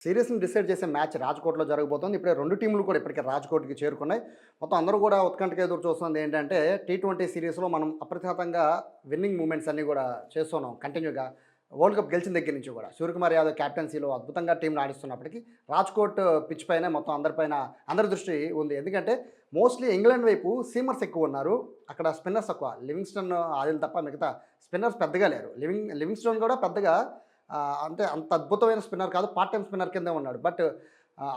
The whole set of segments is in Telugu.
సీరీస్‌ని డిసైడ్ చేసే మ్యాచ్ రాజ్‌కోట్‌లో జరగబోతోంది. ఇప్పుడే 2 టీమ్‌లు కూడా ఇప్పటికే రాజ్‌కోట్‌కి చేరుకున్నాయి. మొత్తం అందరూ కూడా ఉత్కంఠగా ఎదురు చూస్తుంది ఏంటంటే టీ20 సీరీస్‌లో మనం అప్రతిహతంగా విన్నింగ్ మూమెంట్స్ అన్నీ కూడా చేస్తున్నాం కంటిన్యూగా. వరల్డ్ కప్ గెలిచిన దగ్గర నుంచి కూడా. సూర్యకుమార్ యాదవ్ కెప్టెన్సీలో అద్భుతంగా టీమ్‌ని ఆడిస్తున్నప్పటికీ రాజ్‌కోట్ పిచ్ పైనే మొత్తం అందరి దృష్టి ఉంది. ఎందుకంటే మోస్ట్‌లీ ఇంగ్లాండ్ వైపు సీమర్స్ ఎక్కువున్నారు. అక్కడ స్పిన్నర్స్ తక్కువ. లివింగ్‌స్టన్, ఆదిల్ తప్ప మిగతా స్పిన్నర్స్ పెద్దగా లేరు. లివింగ్‌స్టోన్ కూడా పెద్దగా అంటే అంత అద్భుతమైన స్పిన్నర్ కాదు. పార్ట్ టైమ్ స్పిన్నర్ కిందే ఉన్నాడు. బట్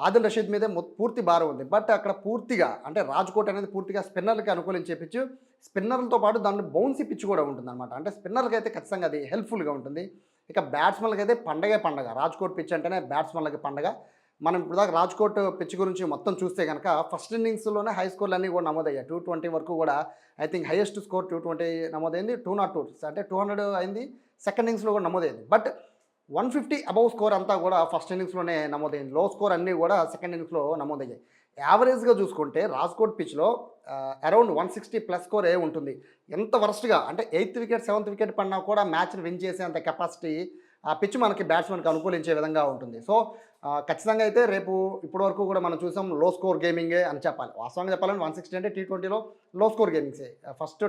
ఆదిల్ రషీద్ మీదే పూర్తి భారం ఉంది. బట్ అక్కడ పూర్తిగా అంటే రాజ్‌కోట్ అనేది పూర్తిగా స్పిన్నర్‌లకి అనుకూలించే పిచ్చు. స్పిన్నర్‌లతో పాటు దాంట్లో బౌన్సీ పిచ్ కూడా ఉంటుందన్నమాట. అంటే స్పిన్నర్‌లకైతే ఖచ్చితంగా అది హెల్ప్‌ఫుల్‌గా ఉంటుంది. ఇక బ్యాట్స్‌మెన్‌లకైతే పండగే పండగ. రాజ్‌కోట్ పిచ్ అంటేనే బ్యాట్స్‌మెన్‌లకి పండగ. మనం ఇప్పటిదాకా రాజ్‌కోట్ పిచ్ గురించి మొత్తం చూస్తే గనక ఫస్ట్ ఇన్నింగ్స్‌లోనే హై స్కోర్‌లన్నీ కూడా నమోదయ్యాయి. 220 వరకు కూడా ఐ థింక్ హైయెస్ట్ స్కోర్ 220 నమోదైంది. 202 అంటే 200 అయింది. సెకండ్ ఇన్నింగ్స్‌లో కూడా నమోదైంది. బట్ 150 అబోవ్ స్కోర్ అంతా కూడా ఫస్ట్ ఇన్నింగ్స్‌లోనే నమోదైంది. లో స్కోర్ అన్నీ కూడా సెకండ్ ఇన్నింగ్స్‌లో నమోదయ్యాయి. యావరేజ్‌గా చూసుకుంటే రాజ్‌కోట్ పిచ్‌లో అరౌండ్ 160 ప్లస్ స్కోరే ఉంటుంది. ఎంత వరస్ట్‌గా అంటే 8థ్ వికెట్, 7థ్ వికెట్ పడినా కూడా మ్యాచ్‌ని విన్ చేసేంత కెపాసిటీ ఆ పిచ్ మనకి బ్యాట్స్‌మెన్‌కి అనుకూలించే విధంగా ఉంటుంది. సో, ఖచ్చితంగా అయితే రేపు ఇప్పటి వరకు కూడా మనం చూసాం లో స్కోర్ గేమింగే అని చెప్పాలి. వాస్తవంగా చెప్పాలంటే 160 అంటే టీ20లో లో స్కోర్ గేమింగ్సే. ఫస్ట్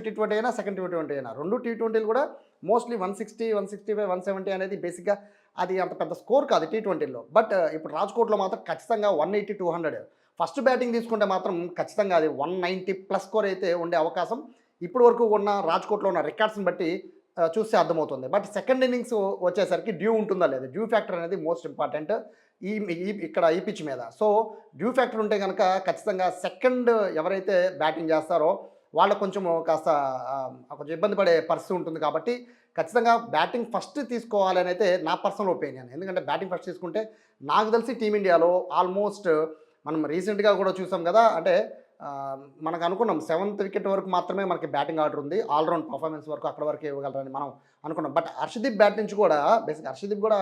టీ20 అయినా, సెకండ్ టీ20 అయినా. 2 టీ20లు కూడా మోస్ట్‌లీ 160, 165, 170 అనేది బేసిక్‌గా అది అంత పెద్ద స్కోర్ కాదు టీ20లో. బట్ ఇప్పుడు రాజ్‌కోట్‌లో మాత్రం ఖచ్చితంగా 180, 200. ఫస్ట్ బ్యాటింగ్ తీసుకుంటే మాత్రం ఖచ్చితంగా అది 190 ప్లస్ స్కోర్ అయితే ఉండే అవకాశం ఇప్పటి వరకు ఉన్న రాజ్‌కోట్‌లో ఉన్న రికార్డ్స్‌ని బట్టి చూస్తే అర్థమవుతుంది. బట్ సెకండ్ ఇన్నింగ్స్ వచ్చేసరికి డ్యూ ఉంటుందా లేదా? డ్యూ ఫ్యాక్టర్ అనేది మోస్ట్ ఇంపార్టెంట్ ఈ ఈ ఇక్కడ ఈ పిచ్ మీద. సో, డ్యూ ఫ్యాక్టర్ ఉంటే గనక ఖచ్చితంగా సెకండ్ ఎవరైతే బ్యాటింగ్ చేస్తారో వాళ్ళకి కొంచెం కాస్త కొంచెం ఇబ్బంది పడే పరిస్థితి ఉంటుంది కాబట్టి ఖచ్చితంగా బ్యాటింగ్ ఫస్ట్ తీసుకోవాలనైతే నా పర్సనల్ ఒపీనియన్. ఎందుకంటే బ్యాటింగ్ ఫస్ట్ తీసుకుంటే నాకు తెలిసి టీమిండియాలో ఆల్మోస్ట్ మనం రీసెంట్‌గా కూడా చూసాం కదా! అంటే మనకు అనుకున్నాం 7థ్ వికెట్ వరకు మాత్రమే మనకి బ్యాటింగ్ ఆర్డర్ ఉంది. ఆల్‌రౌండ్ పర్ఫార్మెన్స్ వరకు అక్కడి వరకే ఇవ్వగలరని మనం అనుకున్నాం. బట్ హర్షదీప్ బ్యాట్ నుంచి కూడా హర్షదీప్ కూడా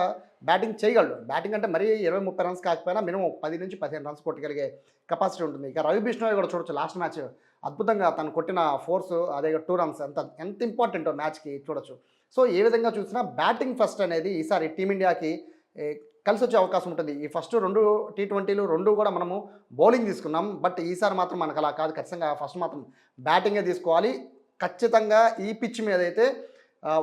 బ్యాటింగ్ చేయగలడు. బ్యాటింగ్ అంటే మరీ 20, 30 రన్స్ కాకపోయినా మినిమం 10-15 రన్స్ కొట్టగలిగే కెపాసిటీ ఉంటుంది. ఇక రవి బిష్ణోయ్ కూడా చూడొచ్చు లాస్ట్ మ్యాచ్ అద్భుతంగా తను కొట్టిన ఫోర్స్ అదే 2 రన్స్ ఎంత ఇంపార్టెంటో మ్యాచ్‌కి చూడొచ్చు. సో, ఏ విధంగా చూసినా బ్యాటింగ్ ఫస్ట్ అనేది ఈసారి టీమిండియాకి ఎ కలిసొచ్చే అవకాశం ఉంటుంది. ఈ ఫస్ట్ 2 టీ20లు 2 కూడా మనము బౌలింగ్ తీసుకున్నాం. బట్ ఈసారి మాత్రం మనకు అలా కాదు. ఖచ్చితంగా ఫస్ట్ మాత్రం బ్యాటింగే తీసుకోవాలి. ఖచ్చితంగా ఈ పిచ్ మీదైతే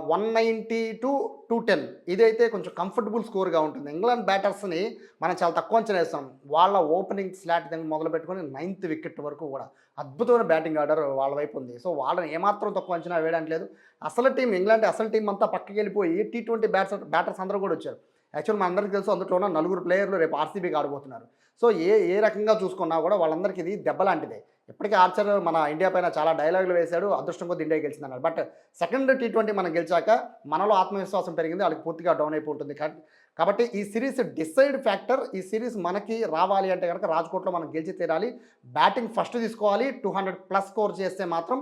190-210 ఇదైతే కొంచెం కంఫర్టబుల్ స్కోర్‌గా ఉంటుంది. ఇంగ్లాండ్ బ్యాటర్స్‌ని మనం చాలా తక్కువ అంచనా ఏసాం. వాళ్ళ ఓపెనింగ్ స్లాట్ దగ్గర మొదలుపెట్టుకొని 9థ్ వికెట్ వరకు కూడా అద్భుతమైన బ్యాటింగ్ ఆర్డర్ వాళ్ళ వైపు ఉంది. సో, వాళ్ళని ఏమాత్రం తక్కువ అంచనా వేయడానికి లేదు. ఇంగ్లాండ్ అసలు టీం అంతా పక్కకెళ్ళిపోయి టీ20 బ్యాటర్స్ అందరూ కూడా వచ్చారు. యాక్చువల్ మనందరికీ తెలుసు అందులో ఉన్న నలుగురు ప్లేయర్లు రేపు ఆర్‌సీబీకి ఆడబోతున్నారు. సో, ఏ రకంగా చూసుకున్నా కూడా వాళ్ళందరికీ ఇది దెబ్బ లాంటిదే. ఇప్పటికే ఆర్చర్ మన ఇండియా పైన చాలా డైలాగులు వేశాడు. అదృష్టం కొద్దీ ఇండియా గెలిచిందన్నాడు. బట్ సెకండ్ టీ20 మనం గెలిచాక మనలో ఆత్మవిశ్వాసం పెరిగింది. వాళ్ళకి పూర్తిగా డౌన్ అయిపోతుంది. కాబట్టి ఈ సిరీస్ డిసైడ్ ఫ్యాక్టర్ ఈ సిరీస్ మనకి రావాలి అంటే గనక రాజ్‌కోట్‌లో మనం గెలిచి తీరాలి. బ్యాటింగ్ ఫస్ట్ తీసుకోవాలి. 200 ప్లస్ స్కోర్ చేస్తే మాత్రం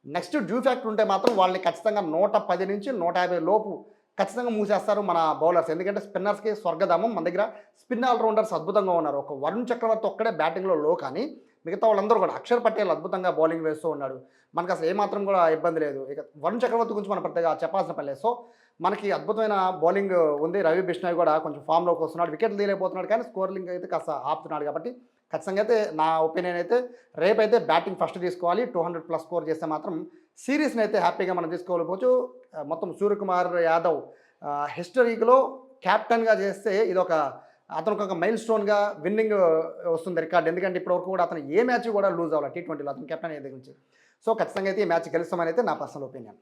నెక్స్ట్ డ్యూ ఫ్యాక్టర్ ఉంటే మాత్రం వాళ్ళని ఖచ్చితంగా 110 నుంచి 150 లోపు ఖచ్చితంగా మూసేస్తారు మన బౌలర్స్. ఎందుకంటే స్పిన్నర్స్‌కి స్వర్గధామం. మన దగ్గర స్పిన్ ఆల్‌రౌండర్స్ అద్భుతంగా ఉన్నారు. ఒక వరుణ్ చక్రవర్తి ఒక్కడే బ్యాటింగ్‌లో లో కానీ మిగతా వాళ్ళందరూ కూడా అక్షర్ పటేల్ అద్భుతంగా బౌలింగ్ వేస్తూ ఉన్నాడు. మనకసలు ఏమాత్రం కూడా ఇబ్బంది లేదు. ఇక వరుణ్ చక్రవర్తి గురించి మనం పెద్దగా చెప్పాల్సిన పని లేదు. సో, మనకి అద్భుతమైన బౌలింగ్ ఉంది. రవి బిష్ణోయ్ కూడా కొంచెం ఫామ్‌లోకి వస్తున్నాడు. వికెట్లు తీయలేకపోతున్నాడు కానీ స్కోరింగ్ అయితే కాస్త ఆపుతున్నాడు కాబట్టి ఖచ్చితంగా అయితే నా ఒపీనియన్ అయితే రేపైతే బ్యాటింగ్ ఫస్ట్ తీసుకోవాలి. 200 ప్లస్ స్కోర్ చేస్తే మాత్రం సీరీస్‌ని అయితే హ్యాపీగా మనం తీసుకోలేకపోవచ్చు. మొత్తం సూర్యకుమార్ యాదవ్ హిస్టరీలో కెప్టెన్‌గా చేస్తే ఇదొక అతనికొక మైల్ స్టోన్‌గా విన్నింగ్ వస్తుంది రికార్డ్. ఎందుకంటే ఇప్పటివరకు కూడా అతను ఏ మ్యాచ్ కూడా లూజ్ అవ్వల టీ20లో అతను కెప్టెన్ అయ్యే దగ్గర నుంచి. సో, ఖచ్చితంగా అయితే ఈ మ్యాచ్ గెలుస్తామని అయితే నా పర్సనల్ ఒపీనియన్.